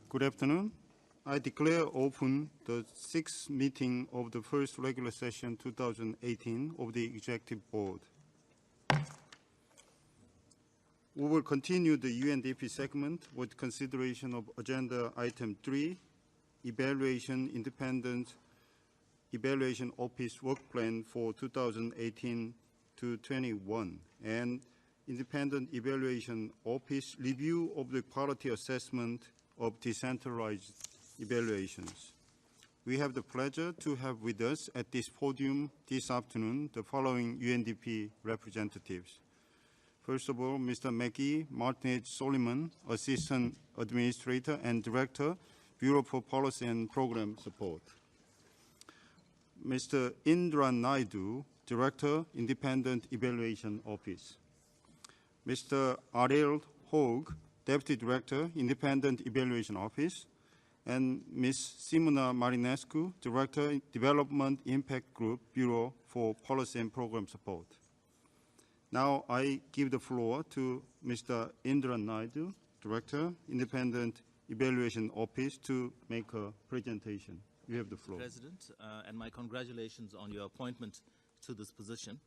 Good afternoon. I declare open the sixth meeting of the first regular session 2018 of the Executive Board. We will continue the UNDP segment with consideration of Agenda Item 3, Independent Evaluation Office Work Plan for 2018 to 21, and Independent Evaluation Office Review of the Quality Assessment of Decentralized Evaluations. We have the pleasure to have with us at this podium this afternoon the following UNDP representatives. First of all, Mr. Maggie Martinez-Soliman, Assistant Administrator and Director, Bureau for Policy and Program Support. Mr. Indra Naidu, Director, Independent Evaluation Office. Mr. Ariel Hogue, Deputy Director, Independent Evaluation Office, and Ms. Simona Marinescu, Director, Development Impact Group, Bureau for Policy and Program Support. Now I give the floor to Mr. Indra Naidu, Director, Independent Evaluation Office, to make a presentation. You have the floor. President, and my congratulations on your appointment to this position.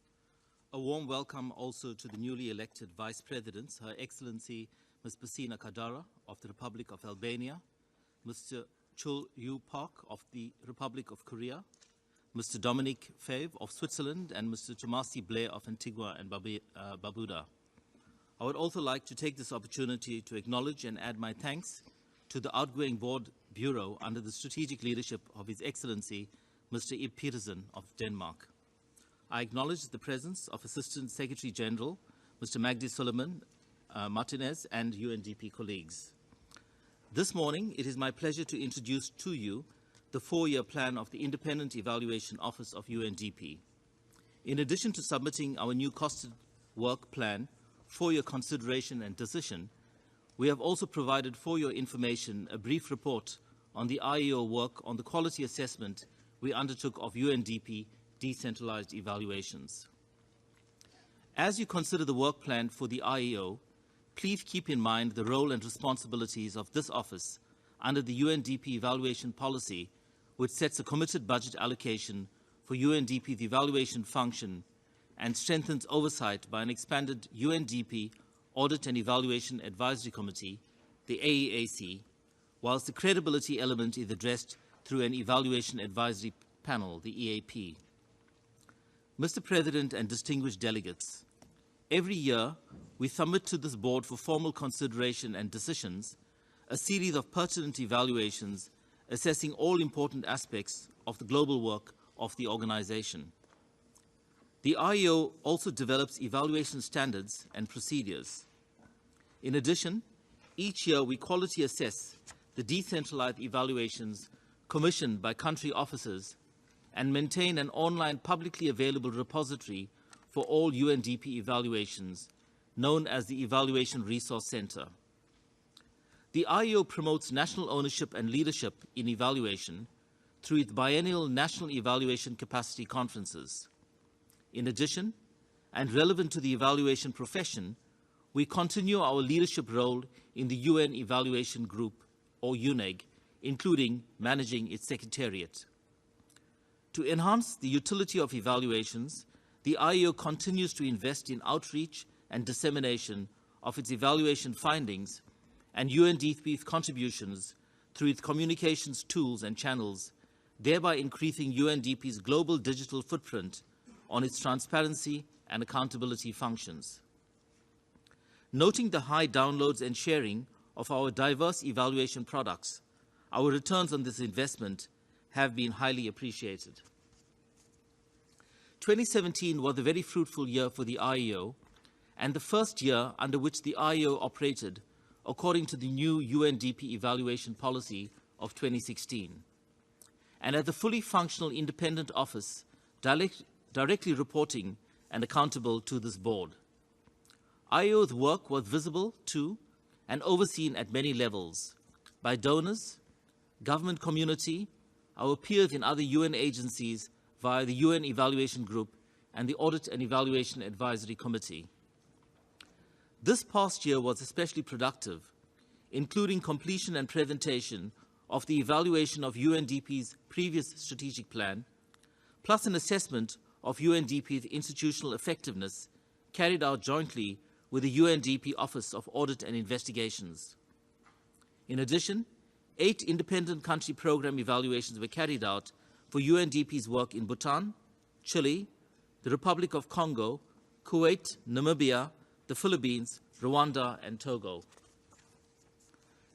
A warm welcome also to the newly elected Vice Presidents, Her Excellency Ms. Basina Kadara of the Republic of Albania, Mr. Chul Yu Park of the Republic of Korea, Mr. Dominic Fave of Switzerland, and Mr. Tomasi Blair of Antigua and Barbuda. I would also like to take this opportunity to acknowledge and add my thanks to the outgoing Board Bureau under the strategic leadership of His Excellency Mr. Ib Petersen of Denmark. I acknowledge the presence of Assistant Secretary General Mr. Magdi Suleiman Martinez and UNDP colleagues. This morning, it is my pleasure to introduce to you the 4-year plan of the Independent Evaluation Office of UNDP. In addition to submitting our new costed work plan for your consideration and decision, we have also provided for your information a brief report on the IEO work on the quality assessment we undertook of UNDP decentralized evaluations. As you consider the work plan for the IEO, please keep in mind the role and responsibilities of this office under the UNDP evaluation policy, which sets a committed budget allocation for UNDP's evaluation function and strengthens oversight by an expanded UNDP Audit and Evaluation Advisory Committee, the AEAC, whilst the credibility element is addressed through an Evaluation Advisory Panel, the EAP. Mr. President and distinguished delegates, every year we submit to this board for formal consideration and decisions a series of pertinent evaluations assessing all important aspects of the global work of the organization. The IEO also develops evaluation standards and procedures. In addition, each year we quality assess the decentralized evaluations commissioned by country officers and maintain an online publicly available repository for all UNDP evaluations, known as the Evaluation Resource Center. The IEO promotes national ownership and leadership in evaluation through its biennial National Evaluation Capacity Conferences. In addition, and relevant to the evaluation profession, we continue our leadership role in the UN Evaluation Group, or UNEG, including managing its secretariat. To enhance the utility of evaluations, the IEO continues to invest in outreach and dissemination of its evaluation findings and UNDP's contributions through its communications tools and channels, thereby increasing UNDP's global digital footprint on its transparency and accountability functions. Noting the high downloads and sharing of our diverse evaluation products, our returns on this investment have been highly appreciated. 2017 was a very fruitful year for the IEO and the first year under which the IEO operated according to the new UNDP evaluation policy of 2016. And as a fully functional independent office directly reporting and accountable to this board. IEO's work was visible to and overseen at many levels by donors, government community, our peers in other UN agencies via the UN Evaluation Group and the Audit and Evaluation Advisory Committee. This past year was especially productive including completion and presentation of the evaluation of UNDP's previous strategic plan, plus an assessment of UNDP's institutional effectiveness carried out jointly with the UNDP Office of Audit and Investigations. In addition, 8 independent country program evaluations were carried out for UNDP's work in Bhutan, Chile, the Republic of Congo, Kuwait, Namibia, the Philippines, Rwanda, and Togo.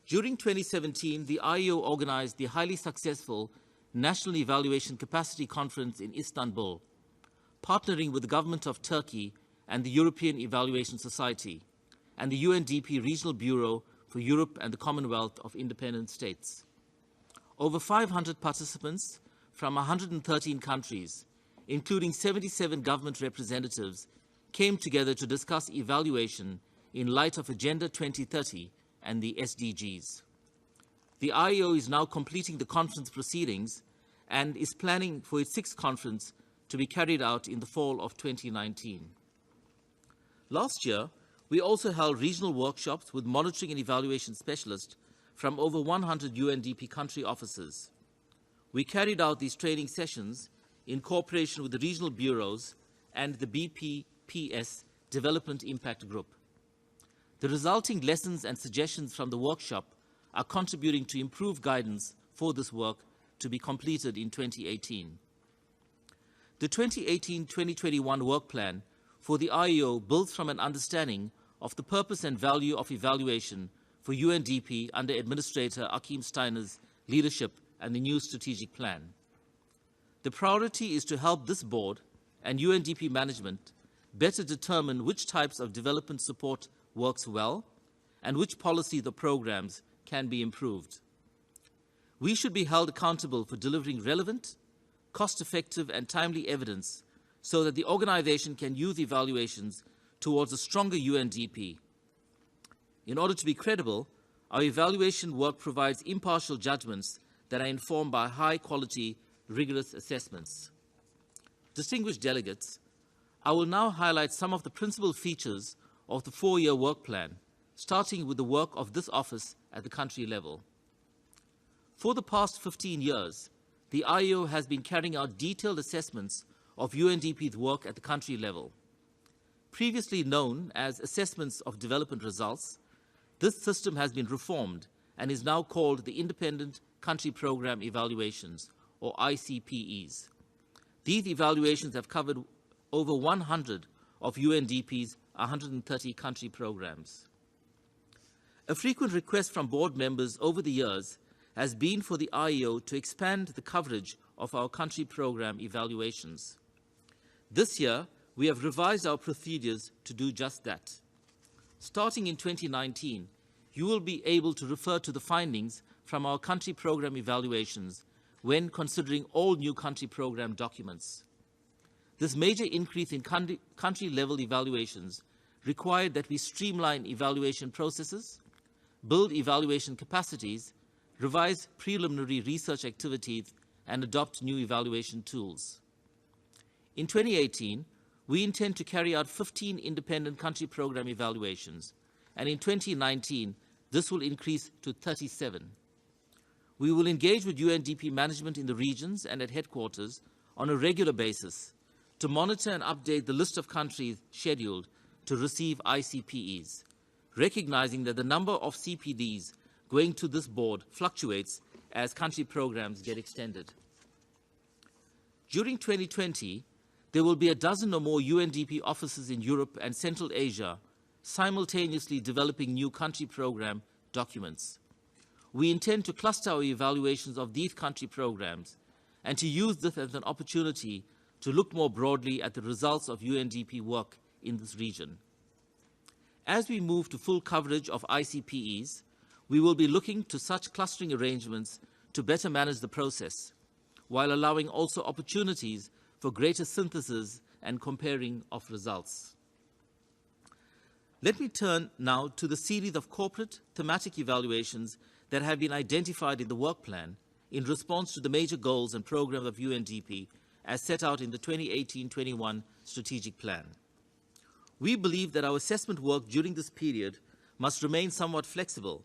During 2017, the IEO organized the highly successful National Evaluation Capacity Conference in Istanbul, partnering with the government of Turkey and the European Evaluation Society and the UNDP Regional Bureau for Europe and the Commonwealth of Independent States. Over 500 participants from 113 countries, including 77 government representatives, came together to discuss evaluation in light of Agenda 2030 and the SDGs. The IEO is now completing the conference proceedings and is planning for its 6th conference to be carried out in the fall of 2019. Last year, we also held regional workshops with monitoring and evaluation specialists from over 100 UNDP country offices. We carried out these training sessions in cooperation with the regional bureaus and the BPPS Development Impact Group. The resulting lessons and suggestions from the workshop are contributing to improved guidance for this work to be completed in 2018. The 2018-2021 work plan for the IEO builds from an understanding of the purpose and value of evaluation for UNDP under Administrator Achim Steiner's leadership and the new strategic plan. The priority is to help this board and UNDP management better determine which types of development support works well and which policies or programs can be improved. We should be held accountable for delivering relevant, cost-effective and timely evidence so that the organization can use evaluations towards a stronger UNDP. In order to be credible, our evaluation work provides impartial judgments that are informed by high-quality, rigorous assessments. Distinguished delegates, I will now highlight some of the principal features of the 4-year work plan, starting with the work of this office at the country level. For the past 15 years, the IEO has been carrying out detailed assessments of UNDP's work at the country level. Previously known as assessments of development results, this system has been reformed and is now called the Independent Country Program Evaluations, or ICPEs. These evaluations have covered over 100 of UNDP's 130 country programs. A frequent request from board members over the years has been for the IEO to expand the coverage of our country program evaluations. This year, we have revised our procedures to do just that. Starting in 2019, you will be able to refer to the findings from our country program evaluations when considering all new country program documents. This major increase in country-level evaluations required that we streamline evaluation processes, build evaluation capacities, revise preliminary research activities, and adopt new evaluation tools. In 2018, we intend to carry out 15 independent country program evaluations, and in 2019, this will increase to 37. We will engage with UNDP management in the regions and at headquarters on a regular basis to monitor and update the list of countries scheduled to receive ICPEs, recognizing that the number of CPDs going to this board fluctuates as country programs get extended. During 2020, there will be a dozen or more UNDP offices in Europe and Central Asia simultaneously developing new country program documents. We intend to cluster our evaluations of these country programs and to use this as an opportunity to look more broadly at the results of UNDP work in this region. As we move to full coverage of ICPEs, we will be looking to such clustering arrangements to better manage the process, while allowing also opportunities for greater synthesis and comparing of results. Let me turn now to the series of corporate thematic evaluations that have been identified in the work plan in response to the major goals and programs of UNDP as set out in the 2018-21 strategic plan. We believe that our assessment work during this period must remain somewhat flexible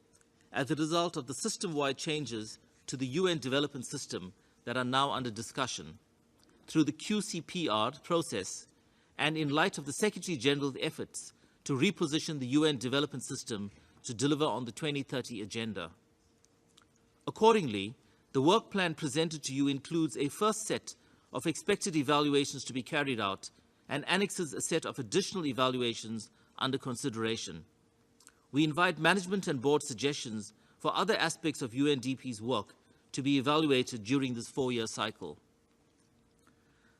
as a result of the system-wide changes to the UN development system that are now under discussion through the QCPR process and in light of the Secretary-General's efforts to reposition the UN development system to deliver on the 2030 agenda. Accordingly, the work plan presented to you includes a first set of expected evaluations to be carried out and annexes a set of additional evaluations under consideration. We invite management and board suggestions for other aspects of UNDP's work to be evaluated during this 4-year cycle.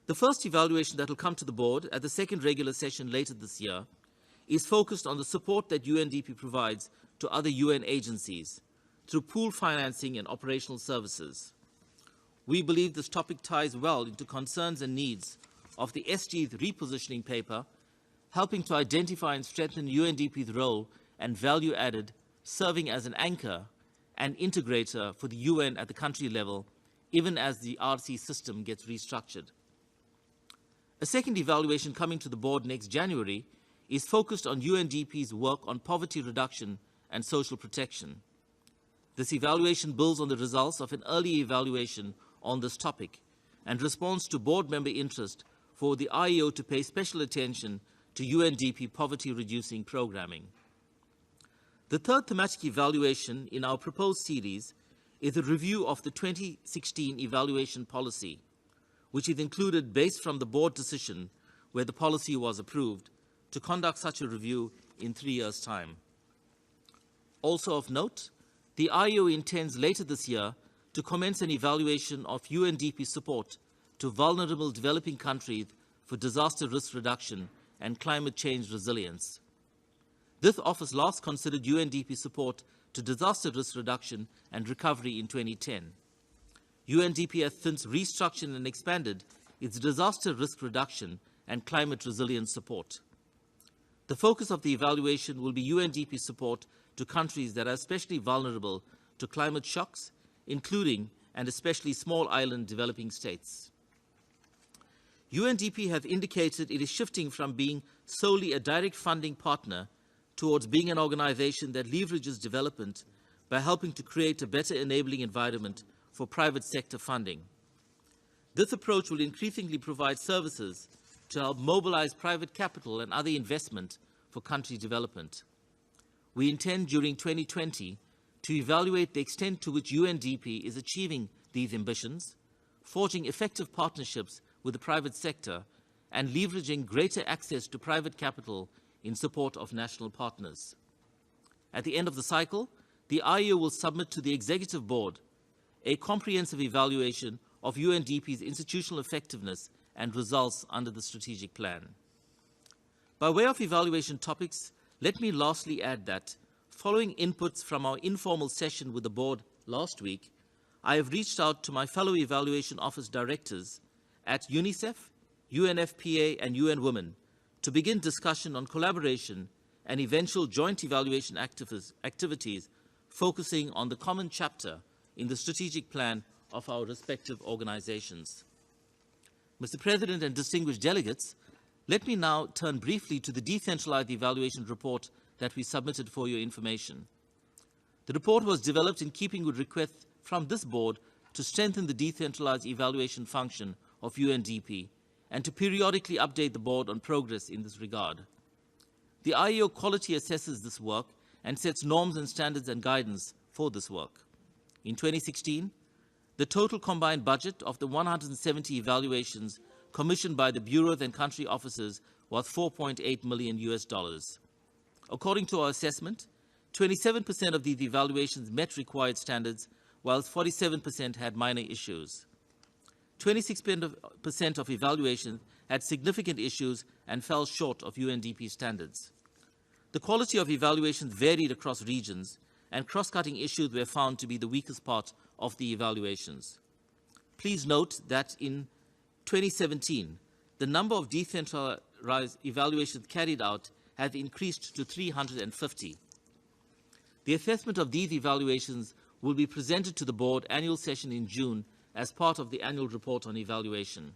The first evaluation that will come to the board at the second regular session later this year is focused on the support that UNDP provides to other UN agencies through pool financing and operational services. We believe this topic ties well into concerns and needs of the SG's repositioning paper, helping to identify and strengthen UNDP's role and value added, serving as an anchor and integrator for the UN at the country level, even as the RC system gets restructured. A second evaluation coming to the board next January is focused on UNDP's work on poverty reduction and social protection. This evaluation builds on the results of an early evaluation on this topic and responds to board member interest for the IEO to pay special attention to UNDP poverty-reducing programming. The third thematic evaluation in our proposed series is a review of the 2016 evaluation policy, which is included based from the board decision where the policy was approved, to conduct such a review in 3 years' time. Also of note, the IEO intends later this year to commence an evaluation of UNDP support to vulnerable developing countries for disaster risk reduction and climate change resilience. This office last considered UNDP support to disaster risk reduction and recovery in 2010. UNDP has since restructured and expanded its disaster risk reduction and climate resilience support. The focus of the evaluation will be UNDP support to countries that are especially vulnerable to climate shocks, including and especially small island developing states. UNDP has indicated it is shifting from being solely a direct funding partner towards being an organization that leverages development by helping to create a better enabling environment for private sector funding. This approach will increasingly provide services to help mobilize private capital and other investment for country development. We intend during 2020 to evaluate the extent to which UNDP is achieving these ambitions, forging effective partnerships with the private sector, and leveraging greater access to private capital in support of national partners. At the end of the cycle, the IEO will submit to the Executive Board a comprehensive evaluation of UNDP's institutional effectiveness and results under the strategic plan. By way of evaluation topics, let me lastly add that, following inputs from our informal session with the board last week, I have reached out to my fellow Evaluation Office directors at UNICEF, UNFPA, and UN Women to begin discussion on collaboration and eventual joint evaluation activities focusing on the common chapter in the strategic plan of our respective organizations. Mr. President and distinguished delegates, let me now turn briefly to the decentralized evaluation report that we submitted for your information. The report was developed in keeping with requests from this board to strengthen the decentralized evaluation function of UNDP and to periodically update the board on progress in this regard. The IEO quality assesses this work and sets norms and standards and guidance for this work. In 2016, the total combined budget of the 170 evaluations commissioned by the bureaus and country offices was $4.8 million. According to our assessment, 27% of these evaluations met required standards, whilst 47% had minor issues. 26% of evaluations had significant issues and fell short of UNDP standards. The quality of evaluations varied across regions, and cross-cutting issues were found to be the weakest part of the evaluations. Please note that in 2017, the number of decentralized evaluations carried out has increased to 350. The assessment of these evaluations will be presented to the board annual session in June as part of the annual report on evaluation.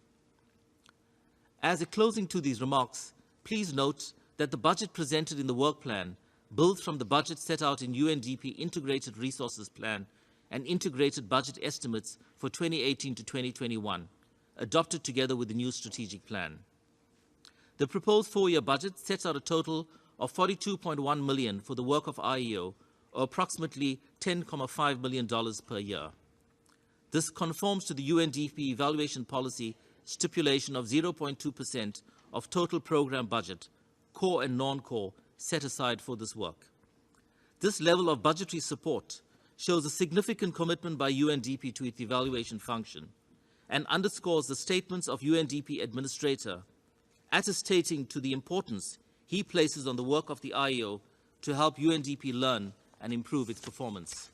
As a closing to these remarks, please note that the budget presented in the work plan built from the budget set out in UNDP Integrated Resources Plan and Integrated Budget Estimates for 2018 to 2021, adopted together with the new strategic plan. The proposed 4-year budget sets out a total of $42.1 million for the work of IEO, or approximately $10.5 million per year. This conforms to the UNDP evaluation policy stipulation of 0.2% of total program budget, core and non-core, set aside for this work. This level of budgetary support shows a significant commitment by UNDP to its evaluation function and underscores the statements of UNDP Administrator, attestating to the importance he places on the work of the IEO to help UNDP learn and improve its performance.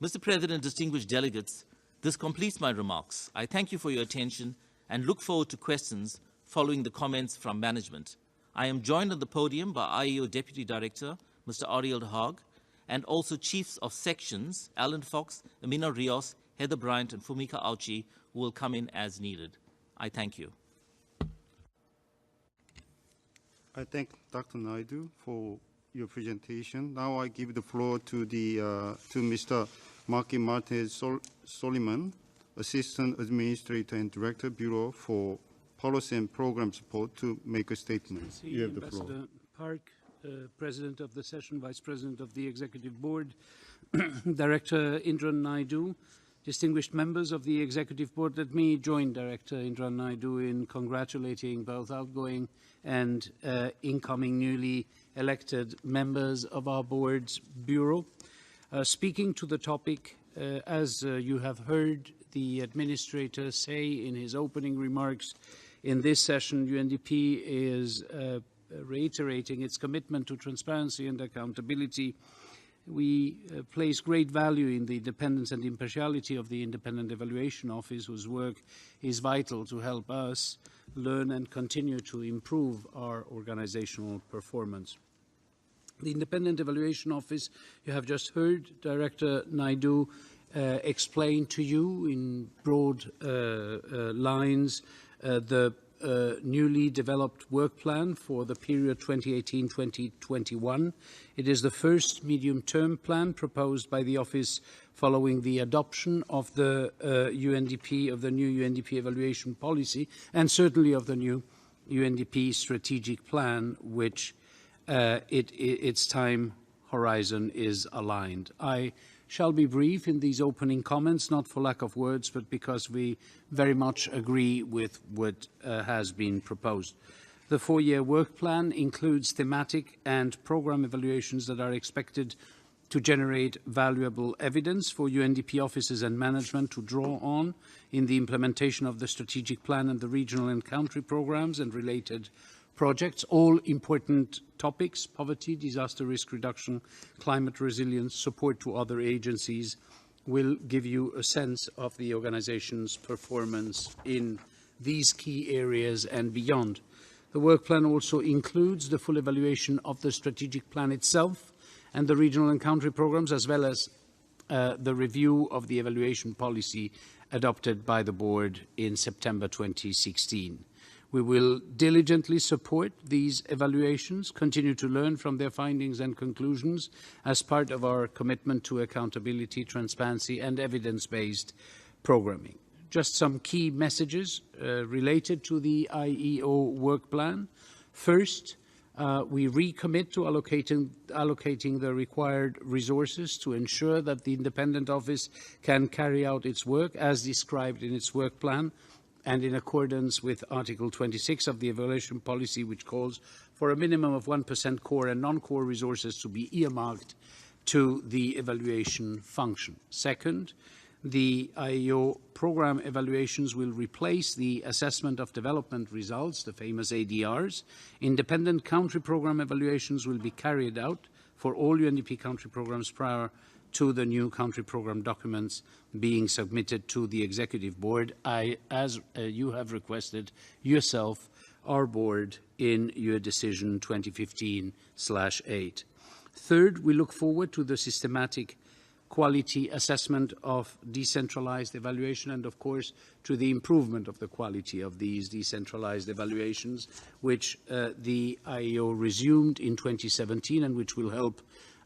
Mr. President, distinguished delegates, this completes my remarks. I thank you for your attention and look forward to questions following the comments from management. I am joined on the podium by IEO Deputy Director, Mr. Ariel de Haag, and also Chiefs of Sections, Alan Fox, Amina Rios, Heather Bryant, and Fumika Auchi, who will come in as needed. I thank you. I thank Dr. Naidu for your presentation. Now I give the floor to Mr. Marky Martinez-Soliman, Assistant Administrator and Director, Bureau for Policy and Program Support, to make a statement. You have the floor. Ambassador Park, President of the Session, Vice President of the Executive Board, Director Indran Naidu, distinguished members of the Executive Board, let me join Director Indran Naidu in congratulating both outgoing and incoming newly elected members of our board's Bureau. Speaking to the topic, as you have heard the Administrator say in his opening remarks, in this session, UNDP is reiterating its commitment to transparency and accountability. We place great value in the independence and impartiality of the Independent Evaluation Office, whose work is vital to help us learn and continue to improve our organizational performance. The Independent Evaluation Office, you have just heard Director Naidu explain to you in broad lines the newly developed work plan for the period 2018-2021. It is the first medium-term plan proposed by the Office following the adoption of the UNDP, of the new UNDP evaluation policy, and certainly of the new UNDP strategic plan, which its time horizon is aligned. I shall be brief in these opening comments, not for lack of words, but because we very much agree with what has been proposed. The 4-year work plan includes thematic and program evaluations that are expected to generate valuable evidence for UNDP officers and management to draw on in the implementation of the strategic plan and the regional and country programs and related projects, all important topics: poverty, disaster risk reduction, climate resilience, support to other agencies, will give you a sense of the organization's performance in these key areas and beyond. The work plan also includes the full evaluation of the strategic plan itself and the regional and country programs, as well as the review of the evaluation policy adopted by the board in September 2016. We will diligently support these evaluations, continue to learn from their findings and conclusions as part of our commitment to accountability, transparency, and evidence-based programming. Just some key messages related to the IEO work plan. First, we recommit to allocating the required resources to ensure that the independent office can carry out its work as described in its work plan, and in accordance with Article 26 of the evaluation policy, which calls for a minimum of 1% core and non-core resources to be earmarked to the evaluation function. Second, the IEO program evaluations will replace the assessment of development results, the famous ADRs. Independent country program evaluations will be carried out for all UNDP country programs prior to the new country program documents being submitted to the Executive Board, as you have requested yourself, our board, in your decision 2015/8. Third, we look forward to the systematic quality assessment of decentralized evaluation and, of course, to the improvement of the quality of these decentralized evaluations, which the IEO resumed in 2017 and which will help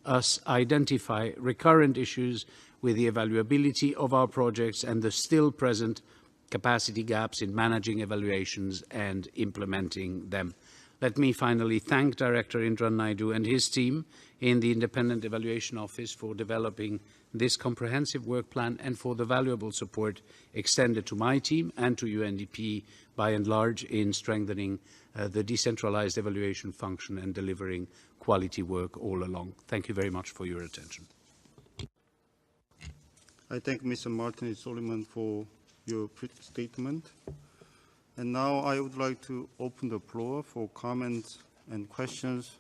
us identify recurrent issues with the evaluability of our projects and the still present capacity gaps in managing evaluations and implementing them. Let me finally thank Director Indran Naidu and his team in the Independent Evaluation Office for developing this comprehensive work plan and for the valuable support extended to my team and to UNDP by and large in strengthening the decentralized evaluation function and delivering quality work all along. Thank you very much for your attention. I thank Mr. Martinez-Soliman for your statement. And now I would like to open the floor for comments and questions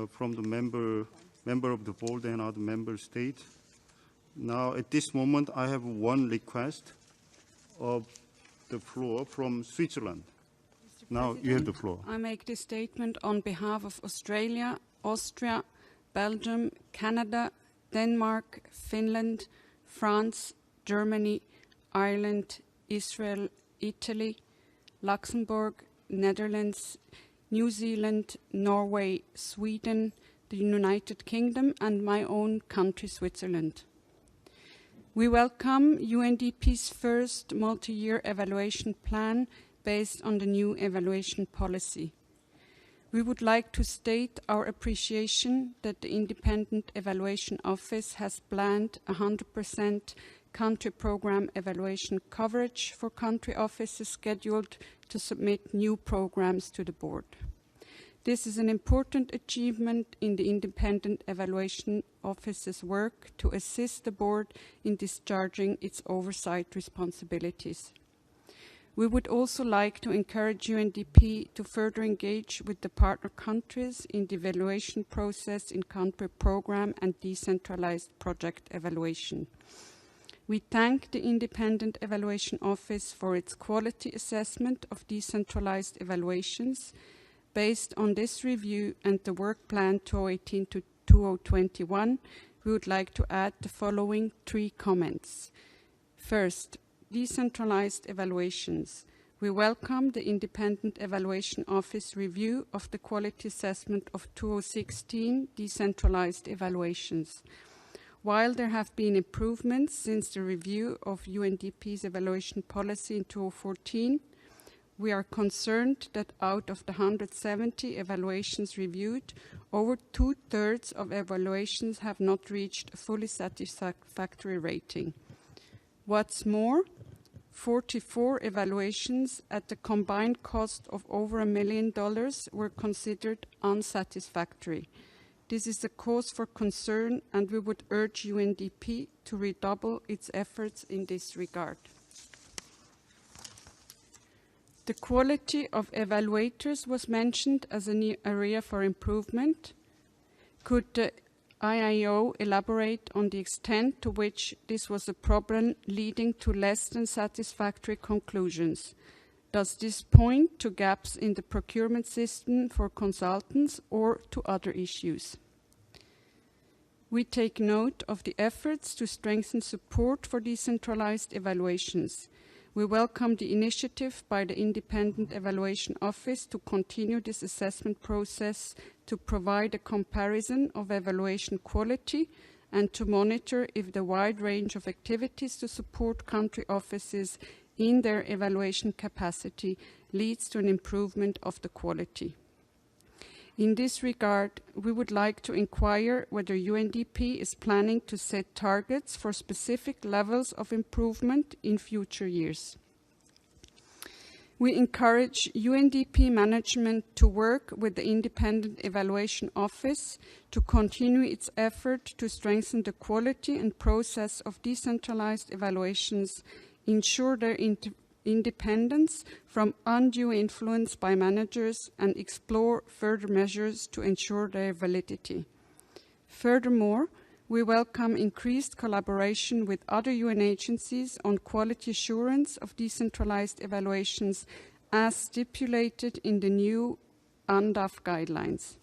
from the member of the board and other member states. Now, at this moment, I have one request of the floor from Switzerland. Now, you have the floor. I make this statement on behalf of Australia, Austria, Belgium, Canada, Denmark, Finland, France, Germany, Ireland, Israel, Italy, Luxembourg, Netherlands, New Zealand, Norway, Sweden, the United Kingdom, and my own country, Switzerland. We welcome UNDP's first multi-year evaluation plan based on the new evaluation policy. We would like to state our appreciation that the Independent Evaluation Office has planned 100% country program evaluation coverage for country offices scheduled to submit new programs to the board. This is an important achievement in the Independent Evaluation Office's work to assist the board in discharging its oversight responsibilities. We would also like to encourage UNDP to further engage with the partner countries in the evaluation process in country program and decentralized project evaluation. We thank the Independent Evaluation Office for its quality assessment of decentralized evaluations. Based on this review and the work plan 2018 to 2021, we would like to add the following 3 comments. First, decentralized evaluations. We welcome the Independent Evaluation Office review of the quality assessment of 2016 decentralized evaluations. While there have been improvements since the review of UNDP's evaluation policy in 2014, we are concerned that out of the 170 evaluations reviewed, over 2/3 of evaluations have not reached a fully satisfactory rating. What's more, 44 evaluations at the combined cost of over $1 million were considered unsatisfactory. This is a cause for concern, and we would urge UNDP to redouble its efforts in this regard. The quality of evaluators was mentioned as an area for improvement. Could the IEO elaborate on the extent to which this was a problem leading to less than satisfactory conclusions? Does this point to gaps in the procurement system for consultants or to other issues? We take note of the efforts to strengthen support for decentralized evaluations. We welcome the initiative by the Independent Evaluation Office to continue this assessment process to provide a comparison of evaluation quality and to monitor if the wide range of activities to support country offices in their evaluation capacity leads to an improvement of the quality. In this regard, we would like to inquire whether UNDP is planning to set targets for specific levels of improvement in future years. We encourage UNDP management to work with the Independent Evaluation Office to continue its effort to strengthen the quality and process of decentralized evaluations, ensure their independence from undue influence by managers, and explore further measures to ensure their validity. Furthermore, we welcome increased collaboration with other UN agencies on quality assurance of decentralized evaluations as stipulated in the new UNDAF guidelines.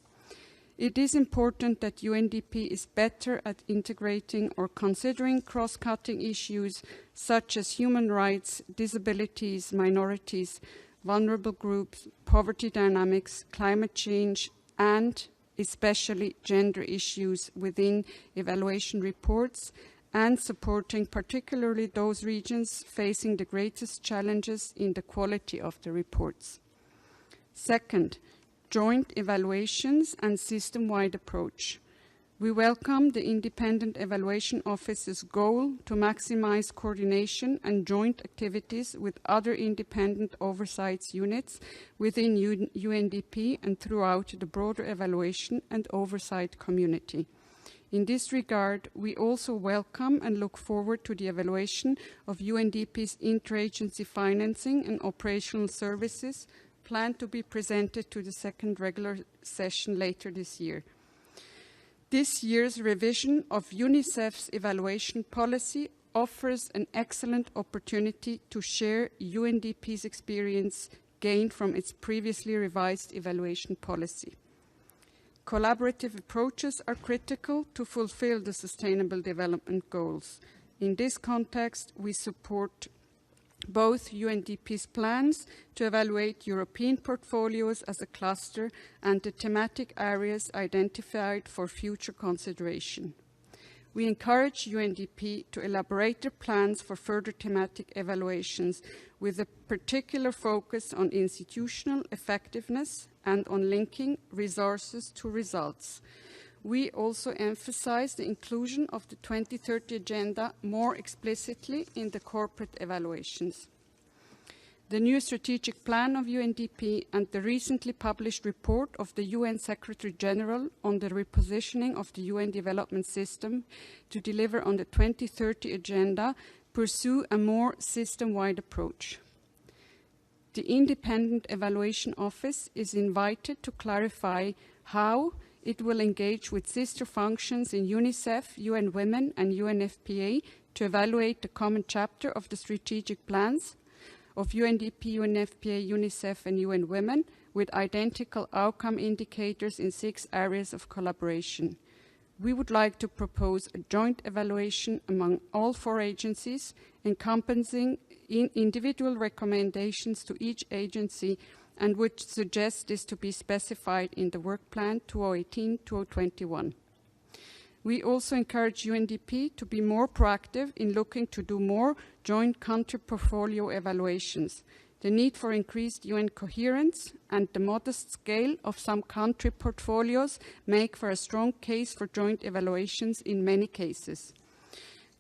It is important that UNDP is better at integrating or considering cross-cutting issues such as human rights, disabilities, minorities, vulnerable groups, poverty dynamics, climate change, and especially gender issues within evaluation reports, and supporting particularly those regions facing the greatest challenges in the quality of the reports. Second, joint evaluations and system-wide approach. We welcome the Independent Evaluation Office's goal to maximize coordination and joint activities with other independent oversight units within UNDP and throughout the broader evaluation and oversight community. In this regard, we also welcome and look forward to the evaluation of UNDP's interagency financing and operational services planned to be presented to the second regular session later this year. This year's revision of UNICEF's evaluation policy offers an excellent opportunity to share UNDP's experience gained from its previously revised evaluation policy. Collaborative approaches are critical to fulfill the Sustainable Development Goals. In this context, we support both UNDP's plans to evaluate European portfolios as a cluster and the thematic areas identified for future consideration. We encourage UNDP to elaborate their plans for further thematic evaluations with a particular focus on institutional effectiveness and on linking resources to results. We also emphasize the inclusion of the 2030 Agenda more explicitly in the corporate evaluations. The new strategic plan of UNDP and the recently published report of the UN Secretary General on the repositioning of the UN development system to deliver on the 2030 Agenda pursue a more system-wide approach. The Independent Evaluation Office is invited to clarify how it will engage with sister functions in UNICEF, UN Women, and UNFPA to evaluate the common chapter of the strategic plans of UNDP, UNFPA, UNICEF, and UN Women with identical outcome indicators in 6 areas of collaboration. We would like to propose a joint evaluation among all 4 agencies, encompassing individual recommendations to each agency, and would suggest this to be specified in the Work Plan 2018-2021. We also encourage UNDP to be more proactive in looking to do more joint country portfolio evaluations. The need for increased UN coherence and the modest scale of some country portfolios make for a strong case for joint evaluations in many cases.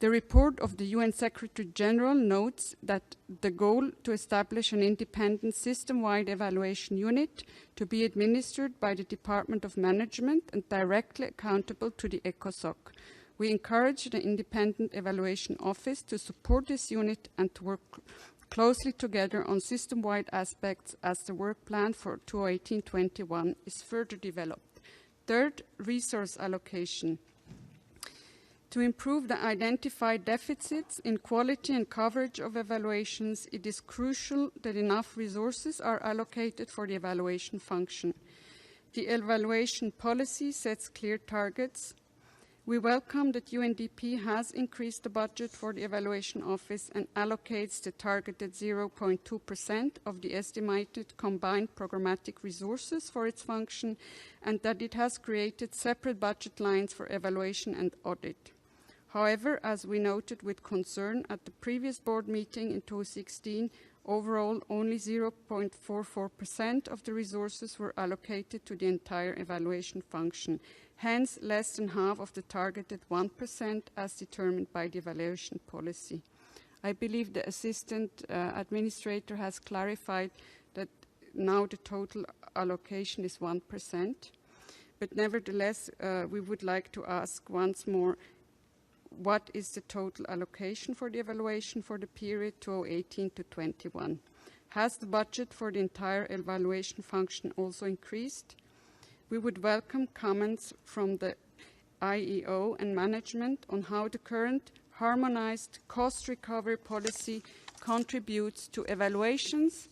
The report of the UN Secretary General notes that the goal to establish an independent system-wide evaluation unit to be administered by the Department of Management and directly accountable to the ECOSOC. We encourage the Independent Evaluation Office to support this unit and to work closely together on system-wide aspects as the work plan for 2018-21 is further developed. Third, resource allocation. To improve the identified deficits in quality and coverage of evaluations, it is crucial that enough resources are allocated for the evaluation function. The evaluation policy sets clear targets. We welcome that UNDP has increased the budget for the evaluation office and allocates the targeted 0.2% of the estimated combined programmatic resources for its function, and that it has created separate budget lines for evaluation and audit. However, as we noted with concern at the previous board meeting in 2016, overall only 0.44% of the resources were allocated to the entire evaluation function, hence less than half of the targeted 1% as determined by the evaluation policy. I believe the assistant administrator has clarified that now the total allocation is 1%, but nevertheless we would like to ask once more, what is the total allocation for the evaluation for the period 2018 to 21? Has the budget for the entire evaluation function also increased? We would welcome comments from the IEO and management on how the current harmonized cost recovery policy contributes to evaluations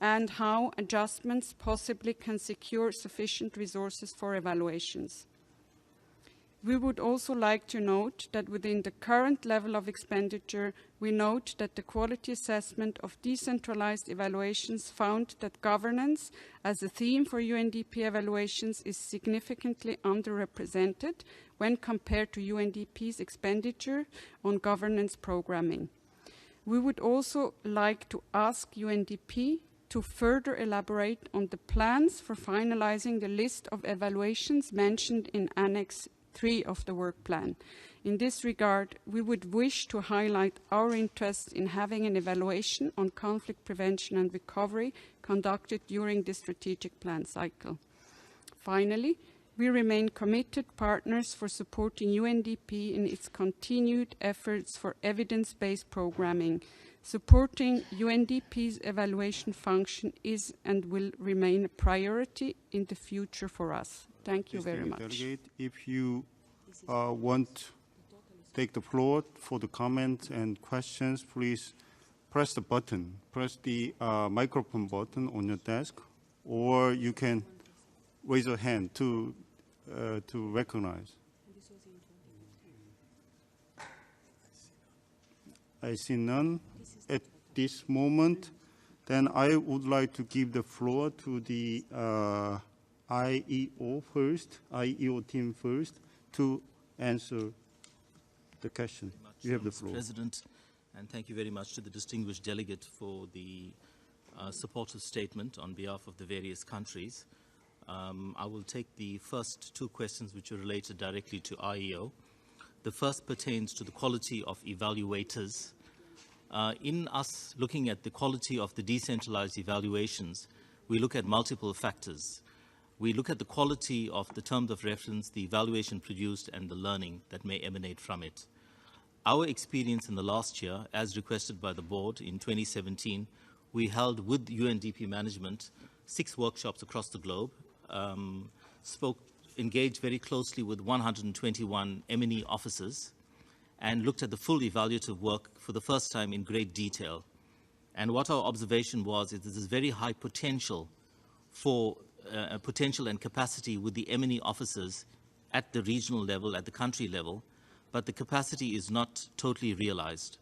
and how adjustments possibly can secure sufficient resources for evaluations. We would also like to note that within the current level of expenditure, we note that the quality assessment of decentralized evaluations found that governance as a theme for UNDP evaluations is significantly underrepresented when compared to UNDP's expenditure on governance programming. We would also like to ask UNDP to further elaborate on the plans for finalizing the list of evaluations mentioned in Annex 3 of the work plan. In this regard, we would wish to highlight our interest in having an evaluation on conflict prevention and recovery conducted during the strategic plan cycle. Finally, we remain committed partners for supporting UNDP in its continued efforts for evidence-based programming. Supporting UNDP's evaluation function is and will remain a priority in the future for us. Thank you very much. Delegate, if you want to take the floor for the comments and questions, please press the button. Press the microphone button on your desk, or you can raise your hand to recognize. I see none at this moment. Then I would like to give the floor to the IEO team first, to answer the question. You have the floor. Mr. President, and thank you very much to the distinguished delegate for the supportive statement on behalf of the various countries. I will take the first two questions which are related directly to IEO. The first pertains to the quality of evaluators. In us looking at the quality of the decentralized evaluations, we look at multiple factors. We look at the quality of the terms of reference, the evaluation produced, and the learning that may emanate from it. Our experience in the last year, as requested by the board in 2017, we held with UNDP management 6 workshops across the globe, engaged very closely with 121 M&E officers, and looked at the full evaluative work for the first time in great detail. And what our observation was is that there's very high potential for potential and capacity with the M&E officers at the regional level, at the country level, but the capacity is not totally realized.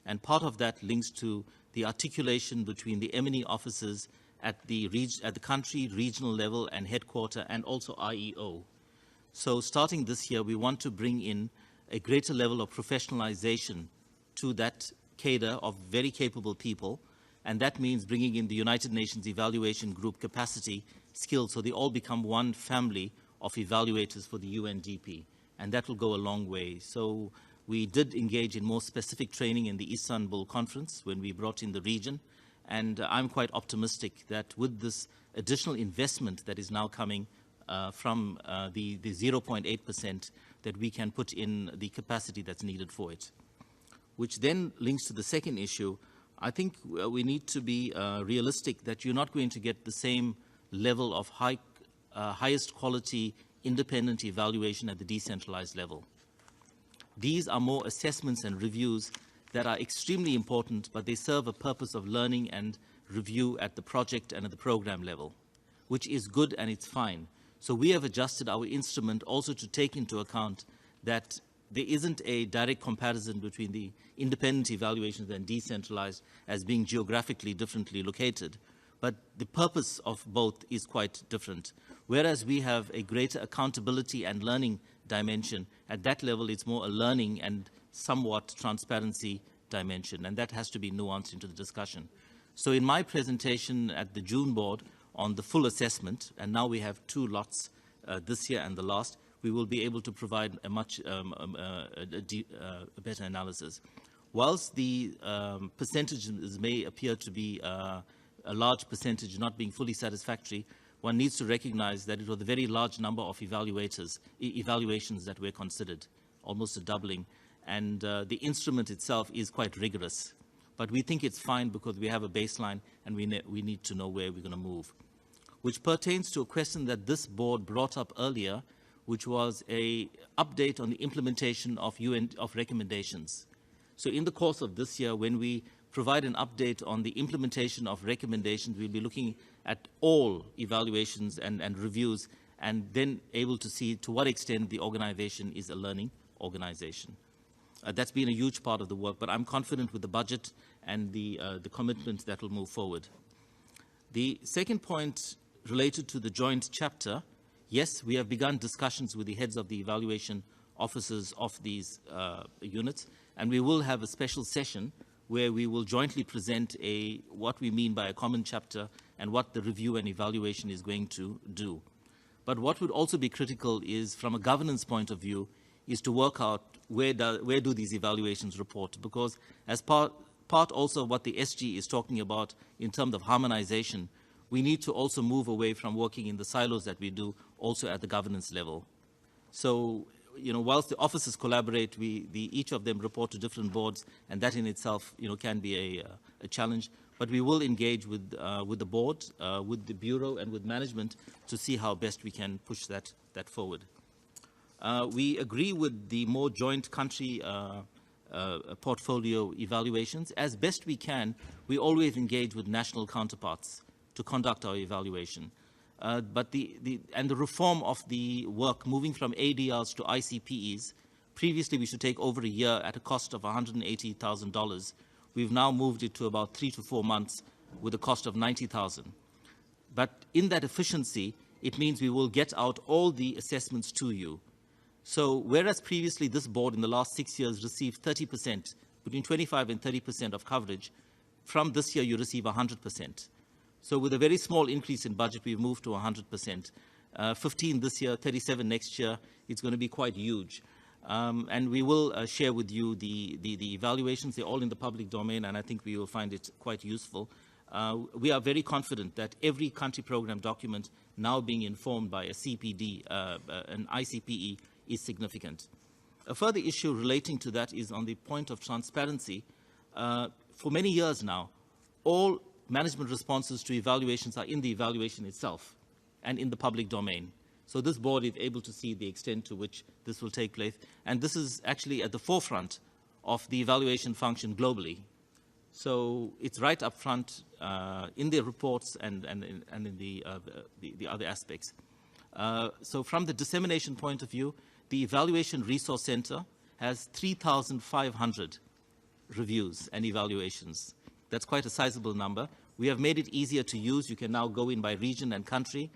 And part of that links to the articulation between the M&E officers at the country, regional level, and headquarter, and also IEO. So starting this year, we want to bring in a greater level of professionalization to that cadre of very capable people, and that means bringing in the United Nations Evaluation Group capacity skills, so they all become one family of evaluators for the UNDP, and that will go a long way. So we did engage in more specific training in the Istanbul conference when we brought in the region, and I'm quite optimistic that with this additional investment that is now coming from the 0.8%, that we can put in the capacity that's needed for it. Which then links to the second issue. I think we need to be realistic that you're not going to get the same level of highest quality independent evaluation at the decentralized level. These are more assessments and reviews that are extremely important, but they serve a purpose of learning and review at the project and at the program level, which is good and it's fine. So we have adjusted our instrument also to take into account that there isn't a direct comparison between the independent evaluations and decentralized as being geographically differently located. But the purpose of both is quite different. Whereas we have a greater accountability and learning dimension, at that level it's more a learning and somewhat transparency dimension, and that has to be nuanced into the discussion. So in my presentation at the June board on the full assessment, and now we have 2 lots this year and the last, we will be able to provide a much better analysis. Whilst the percentages may appear to be a large percentage not being fully satisfactory, one needs to recognize that it was a very large number of evaluations that were considered, almost a doubling, and the instrument itself is quite rigorous. But we think it's fine because we have a baseline and we need to know where we're going to move. Which pertains to a question that this board brought up earlier, which was an update on the implementation of recommendations. So in the course of this year, when we provide an update on the implementation of recommendations. We'll be looking at all evaluations and reviews, and then able to see to what extent the organization is a learning organization. That's been a huge part of the work, but I'm confident with the budget and the commitment that will move forward. The second point related to the joint chapter, yes, we have begun discussions with the heads of the evaluation officers of these units, and we will have a special session where we will jointly present what we mean by a common chapter and what the review and evaluation is going to do. But what would also be critical is, from a governance point of view, is to work out where do these evaluations report, because as part also of what the SG is talking about in terms of harmonization, we need to also move away from working in the silos that we do also at the governance level. So, whilst the officers collaborate, each of them report to different boards, and that in itself, can be a challenge. But we will engage with the board, with the bureau, and with management to see how best we can push that forward. We agree with the more joint country portfolio evaluations. As best we can, we always engage with national counterparts to conduct our evaluation. But the reform of the work, moving from ADRs to ICPEs, previously we should take over a year at a cost of $180,000. We've now moved it to about 3 to 4 months with a cost of $90,000. But in that efficiency, it means we will get out all the assessments to you. So whereas previously this board in the last 6 years received 30%, between 25 and 30% of coverage, from this year you receive 100%. So with a very small increase in budget, we've moved to 100%. 15 this year, 37 next year. It's going to be quite huge. And we will share with you the evaluations. They're all in the public domain, and I think we will find it quite useful. We are very confident that every country program document now being informed by a CPD, an ICPE, is significant. A further issue relating to that is on the point of transparency. For many years now, all management responses to evaluations are in the evaluation itself and in the public domain. So this board is able to see the extent to which this will take place. And this is actually at the forefront of the evaluation function globally. So it's right up front in the reports and in the other aspects. So from the dissemination point of view, the Evaluation Resource Center has 3,500 reviews and evaluations. That's quite a sizable number. We have made it easier to use. You can now go in by region and country.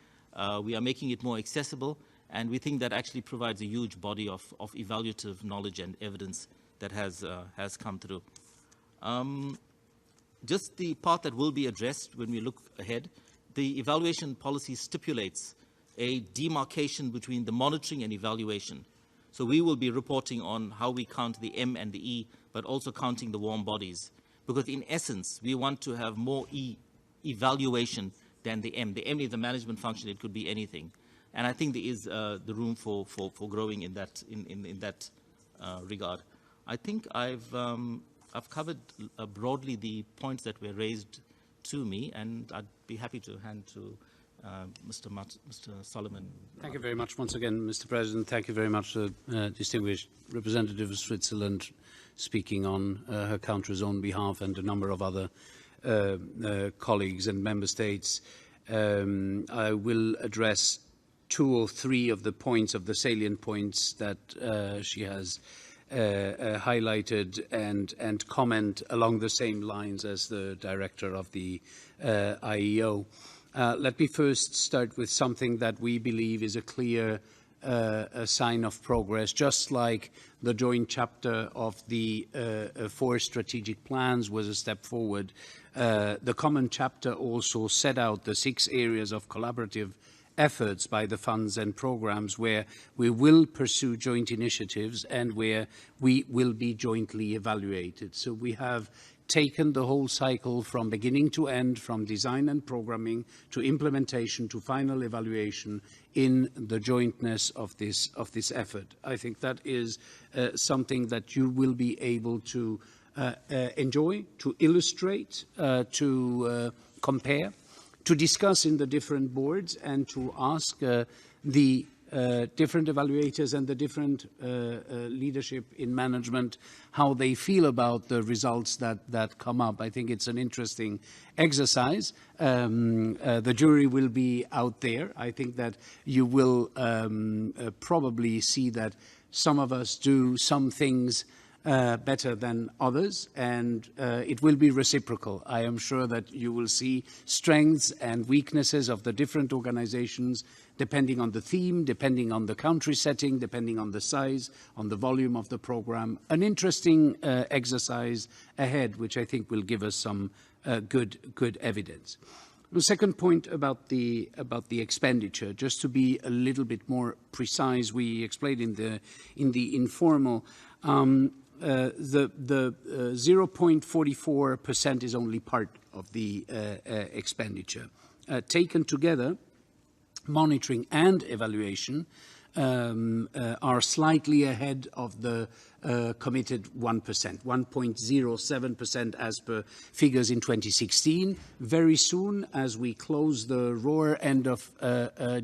We are making it more accessible, and we think that actually provides a huge body of evaluative knowledge and evidence that has come through. Just the part that will be addressed when we look ahead, the evaluation policy stipulates a demarcation between the monitoring and evaluation. So we will be reporting on how we count the M and the E, but also counting the warm bodies. Because in essence, we want to have more evaluation than the M. The M is the management function. It could be anything. And I think there is the room for growing in that regard. I think I've covered broadly the points that were raised to me, and I'd be happy to hand to Mr. Solomon. Thank you very much once again, Mr. President. Thank you very much, distinguished representative of Switzerland, speaking on her country's own behalf, and a number of other colleagues and member states. I will address 2 or 3 of the points, of the salient points that she has highlighted, and comment along the same lines as the director of the IEO. Let me first start with something that we believe is a clear a sign of progress, just like the joint chapter of the 4 strategic plans was a step forward. The common chapter also set out the 6 areas of collaborative efforts by the funds and programs where we will pursue joint initiatives and where we will be jointly evaluated. So we have taken the whole cycle from beginning to end, from design and programming to implementation to final evaluation in the jointness of this effort. I think that is something that you will be able to enjoy, to illustrate, to compare, to discuss in the different boards, and to ask the different evaluators and the different leadership in management, how they feel about the results that come up. I think it's an interesting exercise. The jury will be out there. I think that you will probably see that some of us do some things better than others, and it will be reciprocal. I am sure that you will see strengths and weaknesses of the different organizations depending on the theme, depending on the country setting, depending on the size, on the volume of the program. An interesting exercise ahead, which I think will give us some good evidence. The second point about the expenditure, just to be a little bit more precise, we explained in the informal. The 0.44% is only part of the expenditure. Taken together, monitoring and evaluation are slightly ahead of the committed 1%, 1.07% as per figures in 2016. Very soon, as we close the ROAR end of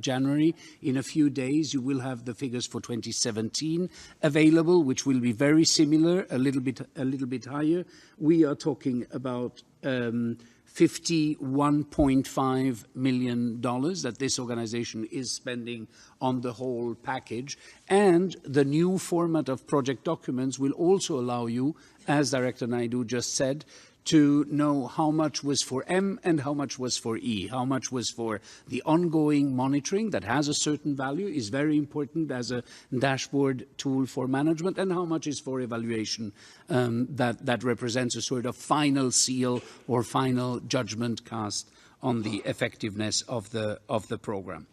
January, in a few days, you will have the figures for 2017 available, which will be very similar, a little bit higher. We are talking about $51.5 million that this organization is spending on the whole package. And the new format of project documents will also allow you, as Director Naidu just said, to know how much was for M and how much was for E, how much was for the ongoing monitoring that has a certain value, is very important as a dashboard tool for management, and how much is for evaluation that represents a sort of final seal or final judgment cast on the effectiveness of the program.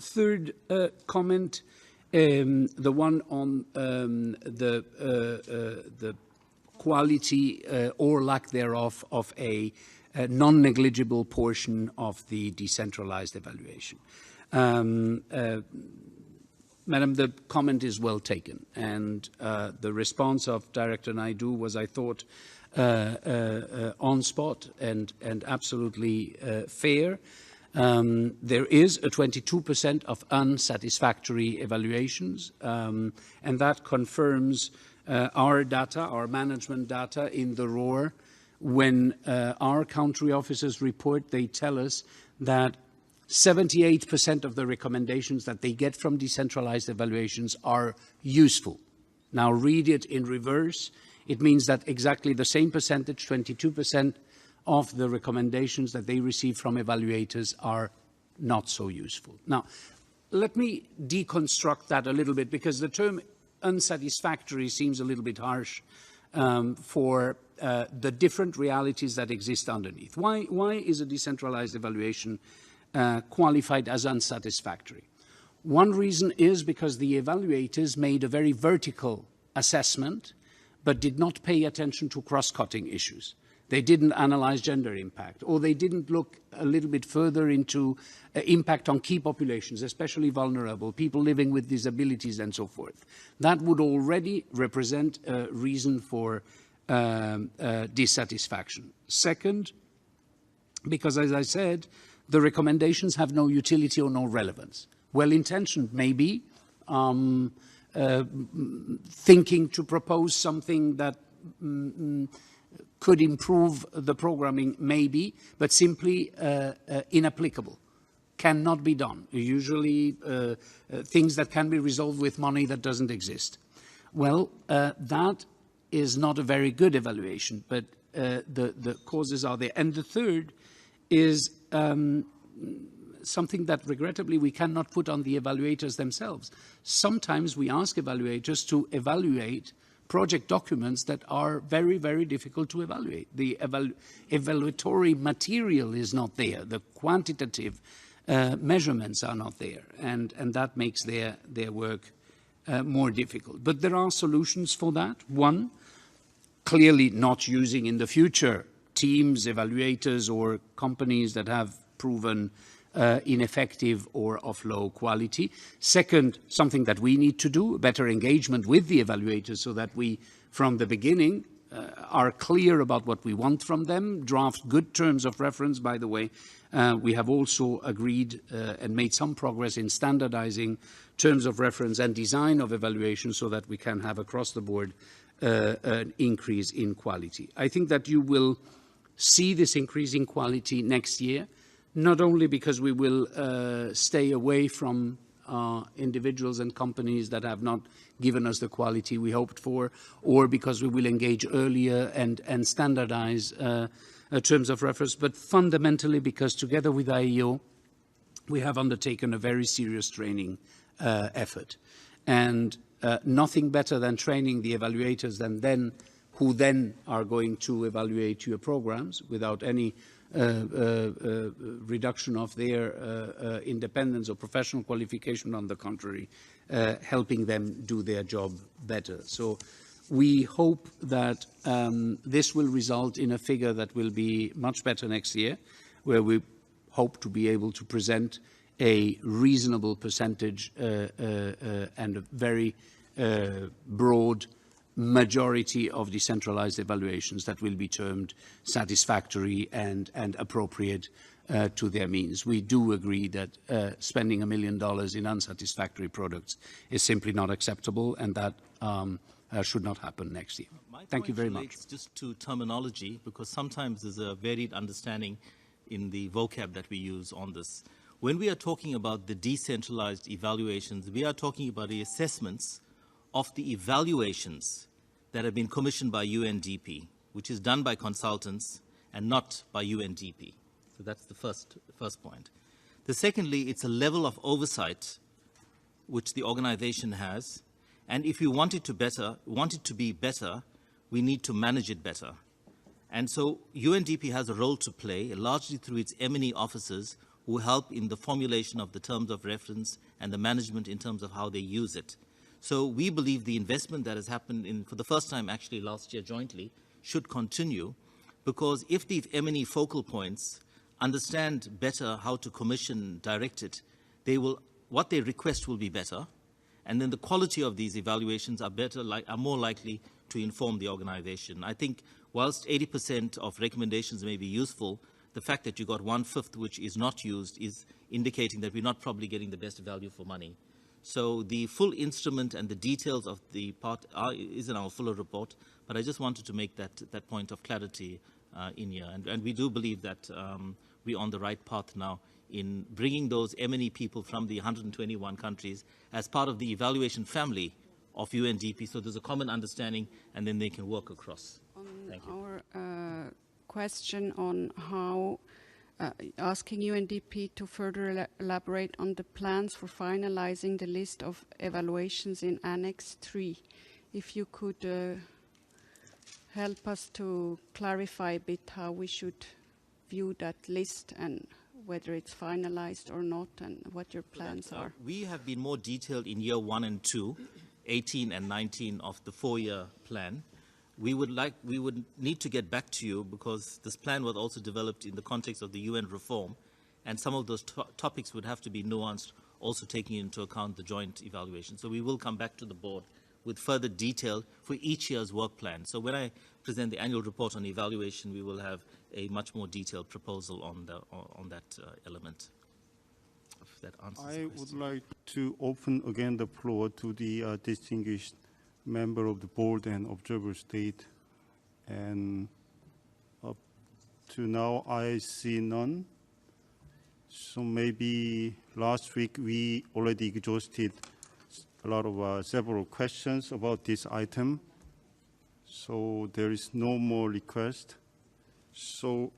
Third comment, the one on the quality or lack thereof of a non-negligible portion of the decentralized evaluation. Madam, the comment is well taken, and the response of Director Naidu was, I thought, on spot and absolutely fair. There is a 22% of unsatisfactory evaluations, and that confirms our data, our management data in the ROAR. When our country officers report, they tell us that 78% of the recommendations that they get from decentralized evaluations are useful. Now read it in reverse. It means that exactly the same percentage, 22% of the recommendations that they receive from evaluators are not so useful. Now, let me deconstruct that a little bit, because the term unsatisfactory seems a little bit harsh for the different realities that exist underneath. Why is a decentralized evaluation qualified as unsatisfactory? One reason is because the evaluators made a very vertical assessment, but did not pay attention to cross-cutting issues. They didn't analyze gender impact, or they didn't look a little bit further into impact on key populations, especially vulnerable, people living with disabilities and so forth. That would already represent a reason for dissatisfaction. Second, because as I said, the recommendations have no utility or no relevance. Well-intentioned, maybe, thinking to propose something that could improve the programming, maybe, but simply inapplicable, cannot be done. Usually things that can be resolved with money that doesn't exist. Well, that is not a very good evaluation, but the causes are there. And the third is something that regrettably we cannot put on the evaluators themselves. Sometimes we ask evaluators to evaluate project documents that are very, very difficult to evaluate. The evaluatory material is not there. The quantitative measurements are not there, and that makes their work more difficult. But there are solutions for that. One, clearly not using in the future teams, evaluators, or companies that have proven ineffective or of low quality. Second, something that we need to do, better engagement with the evaluators so that we, from the beginning, are clear about what we want from them, draft good terms of reference, by the way. We have also agreed and made some progress in standardizing terms of reference and design of evaluation so that we can have across the board an increase in quality. I think that you will see this increase in quality next year, not only because we will stay away from individuals and companies that have not given us the quality we hoped for, or because we will engage earlier and standardize terms of reference, but fundamentally because together with IEO, we have undertaken a very serious training effort. And nothing better than training the evaluators who then are going to evaluate your programs without any reduction of their independence or professional qualification. On the contrary, helping them do their job better. So we hope that this will result in a figure that will be much better next year, where we hope to be able to present a reasonable percentage and a very broad majority of decentralized evaluations that will be termed satisfactory and appropriate to their means. We do agree that spending $1 million in unsatisfactory products is simply not acceptable, and that should not happen next year. Thank you very much. Just to terminology, because sometimes there's a varied understanding in the vocab that we use on this. When we are talking about the decentralized evaluations, we are talking about the assessments of the evaluations that have been commissioned by UNDP, which is done by consultants and not by UNDP. So that's the first point. The secondly, it's a level of oversight which the organization has, and if we want it to be better, we need to manage it better. And so UNDP has a role to play, largely through its M&E officers who help in the formulation of the terms of reference and the management in terms of how they use it. So we believe the investment that has happened for the first time actually last year jointly should continue, because if the M&E focal points understand better how to commission, direct it, what they request will be better, and then the quality of these evaluations are more likely to inform the organization. I think whilst 80% of recommendations may be useful, the fact that you got 1/5 which is not used is indicating that we're not probably getting the best value for money. So the full instrument and the details of the part is in our fuller report, but I just wanted to make that point of clarity in here. And we do believe that we're on the right path now in bringing those M&E people from the 121 countries as part of the evaluation family of UNDP, so there's a common understanding, and then they can work across. Thank you. Our question on how asking UNDP to further elaborate on the plans for finalizing the list of evaluations in Annex 3. If you could help us to clarify a bit how we should view that list and whether it's finalized or not, and what your plans are. We have been more detailed in year 1 and 2, 18 and 19 of the 4-year plan. We would need to get back to you, because this plan was also developed in the context of the UN reform, and some of those topics would have to be nuanced, also taking into account the joint evaluation. So we will come back to the board with further detail for each year's work plan. So when I present the annual report on evaluation, we will have a much more detailed proposal on that element. If that answers the question. I would like to open again the floor to the distinguished member of the board and observer state, and up to now I see none. So maybe last week we already exhausted a lot of several questions about this item, so there is no more request. So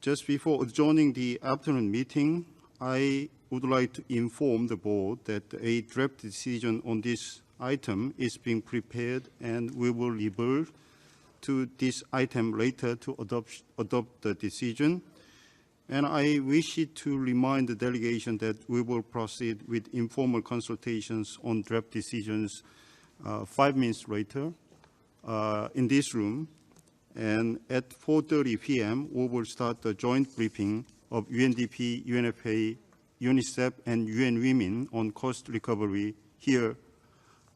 just before adjourning the afternoon meeting, I would like to inform the board that a draft decision on this item is being prepared, and we will revert to this item later to adopt the decision. And I wish to remind the delegation that we will proceed with informal consultations on draft decisions 5 minutes later in this room. And at 4:30 p.m., we will start the joint briefing of UNDP, UNFPA, UNICEF, and UN Women on cost recovery here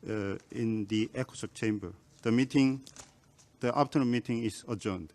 in the ECOSOC chamber. The afternoon meeting is adjourned.